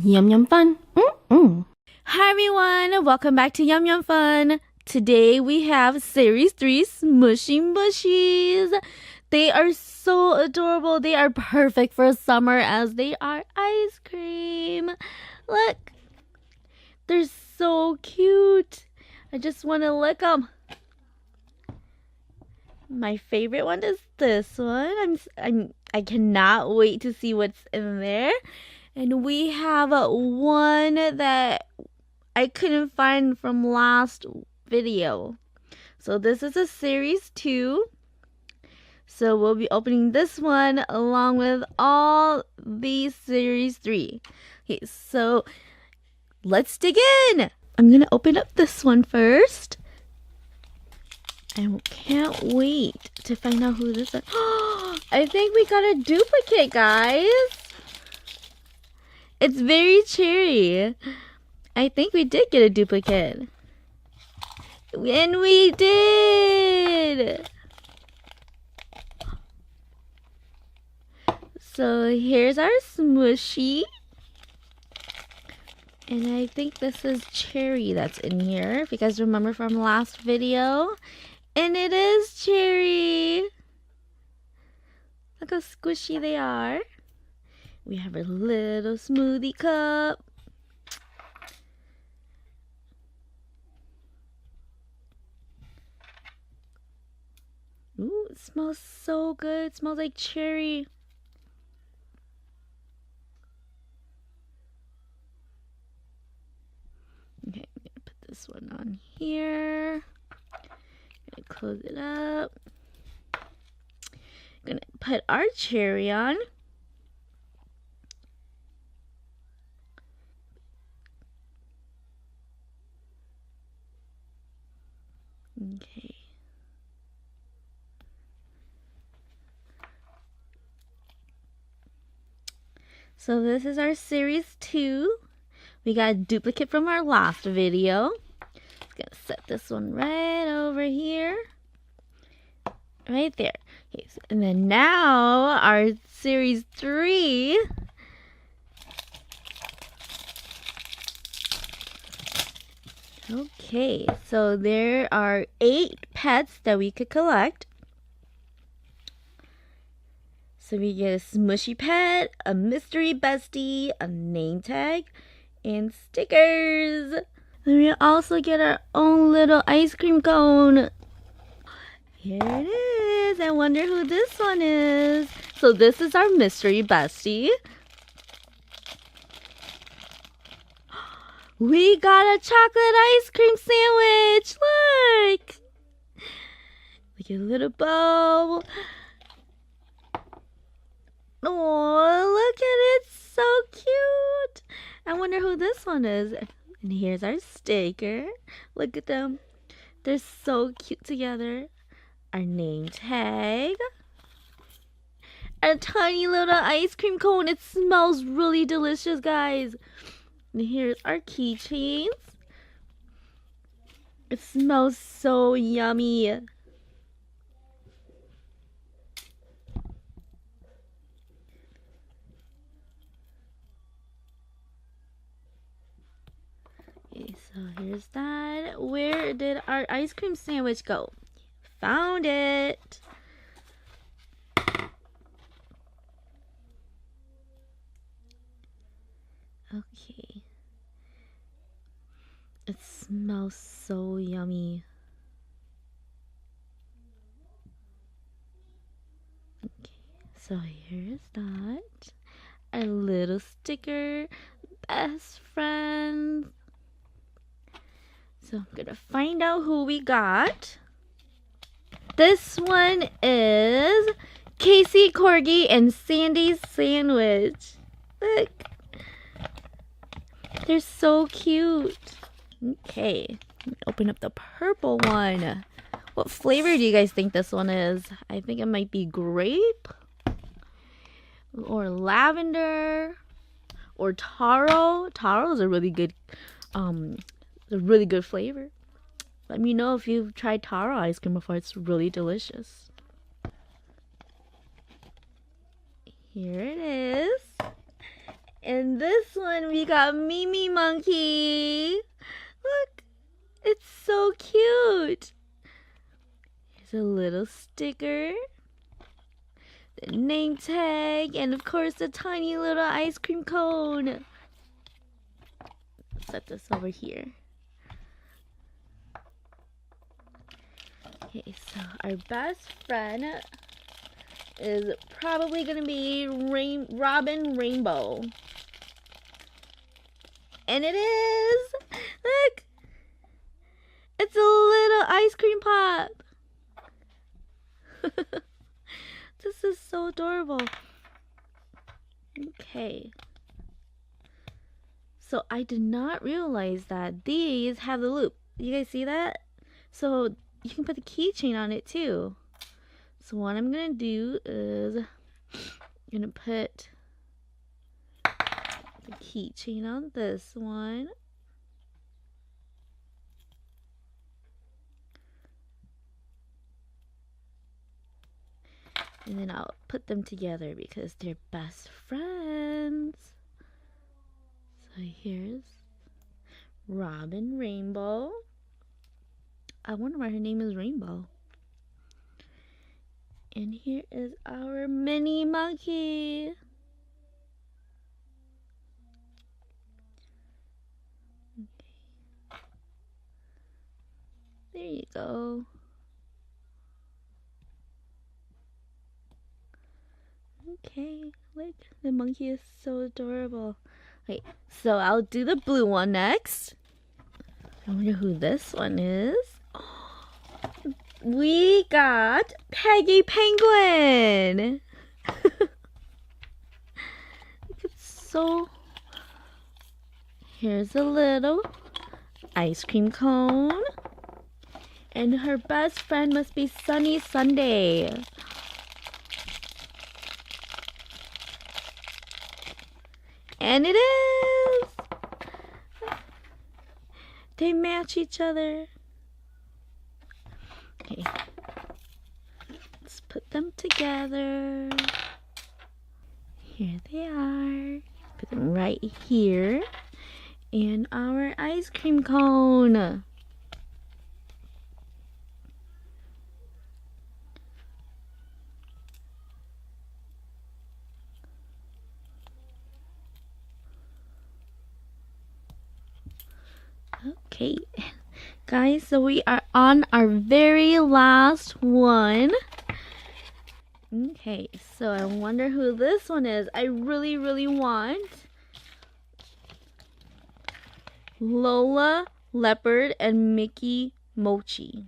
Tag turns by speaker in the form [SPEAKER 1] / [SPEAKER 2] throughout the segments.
[SPEAKER 1] Yum Yum Fun. Hi everyone, welcome back to Yum Yum Fun. Today we have Series 3 Smooshy Mushies. They are so adorable. They are perfect for summer as they are ice cream. Look, they're so cute. I just want to lick them. My favorite one is this one. I cannot wait to see what's in there. And we have one that I couldn't find from last video. So this is a series 2. So we'll be opening this one along with all these series 3. Okay, so let's dig in. I'm going to open up this one first. I can't wait to find out who this is. I think we got a duplicate, guys. It's very cheery. I think we did get a duplicate. And we did! So here's our Smooshy. And I think this is Cherry that's in here. If you guys remember from last video. And it is Cherry. Look how squishy they are. We have a little smoothie cup. Ooh, it smells so good. It smells like cherry. Okay, I'm going to put this one on here. Gonna close it up. Gonna put our cherry on. Okay. So this is our series 2. We got a duplicate from our last video. Just gonna set this one right over here. Right there. Okay, so, and then now our series 3. Okay, so there are 8 pets that we could collect. So we get a Smooshy pet, a mystery bestie, a name tag, and stickers. Then we also get our own little ice cream cone. Here it is. I wonder who this one is. So this is our mystery bestie. We got a chocolate ice cream sandwich. Look. Look at a little bow. Oh, look at it. So cute. I wonder who this one is. And here's our sticker. Look at them. They're so cute together. Our name tag. A tiny little ice cream cone. It smells really delicious, guys. And here's our keychains. It smells so yummy. Okay, so here's that. Where did our ice cream sandwich go? Found it. Okay. It smells so yummy. Okay, so here's that. Our little sticker. Best friends. So I'm gonna find out who we got. This one is Casey Corgi and Sandy's sandwich. Look. They're so cute. Okay, open up the purple one. What flavor do you guys think this one is? I think it might be grape or lavender or taro. Taro is a really good flavor. Let me know if you've tried taro ice cream before. It's really delicious. Here it is. And this one we got Mimi Monkey. Look, it's so cute. Here's a little sticker, the name tag, and of course the tiny little ice cream cone. Set this over here. Okay, so our best friend is probably gonna be Robin Rainbow. And it is! Look! It's a little ice cream pop! This is so adorable. Okay. So I did not realize that these have the loop. You guys see that? So you can put the keychain on it too. So what I'm gonna do is I'm gonna put the keychain on this one. And then I'll put them together because they're best friends. So here's Robin Rainbow. I wonder why her name is Rainbow. And here is our mini monkey. Okay. There you go. Okay, look, the monkey is so adorable. Wait, so I'll do the blue one next. I wonder who this one is. We got Peggy Penguin. It's so... Here's a little ice cream cone. And her best friend must be Sunny Sunday. And it is! They match each other. Okay. Let's put them together. Here they are. Put them right here. And our ice cream cone. Okay, guys, so we are on our very last one. Okay, so I wonder who this one is. I really, really want Lola, Leopard, and Mickey Mochi.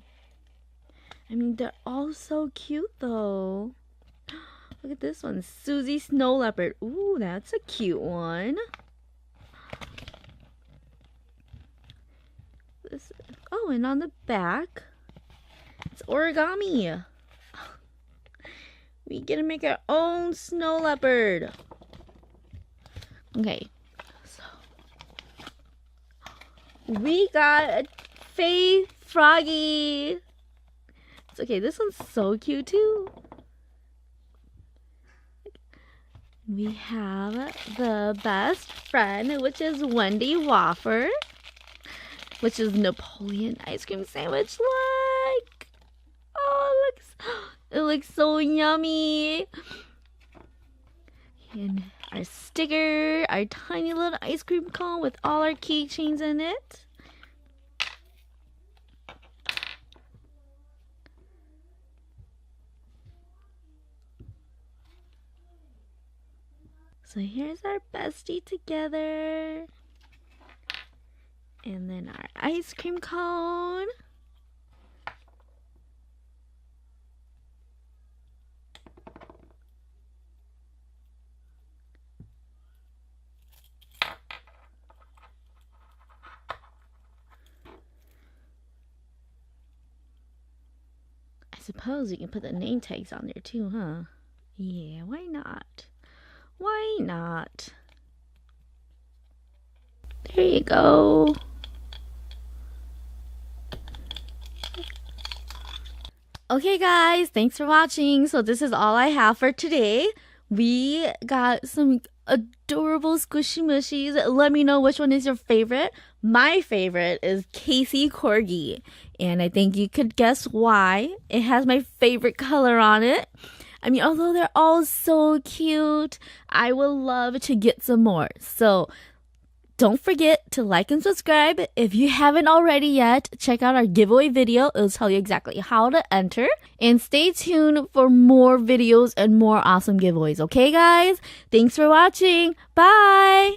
[SPEAKER 1] I mean, they're all so cute, though. Look at this one, Susie Snow Leopard. Ooh, that's a cute one. Oh, and on the back, it's origami. We get to make our own snow leopard. Okay, so we got a Faye Froggy. It's okay, this one's so cute too. We have the best friend, which is Wendy Waffer, which is Napoleon ice cream sandwich. Look! Oh, it looks so yummy. And our sticker, our tiny little ice cream cone with all our keychains in it. So here's our bestie together. And then our ice cream cone. I suppose you can put the name tags on there too, huh? Yeah, why not? Why not? There you go. Okay guys, thanks for watching. So this is all I have for today. We got some adorable squishy mushies. Let me know which one is your favorite. My favorite is Casey Corgi, and I think you could guess why. It has my favorite color on it. I mean, although they're all so cute, I would love to get some more. So don't forget to like and subscribe. If you haven't already yet, check out our giveaway video. It'll tell you exactly how to enter. And stay tuned for more videos and more awesome giveaways. Okay, guys? Thanks for watching. Bye!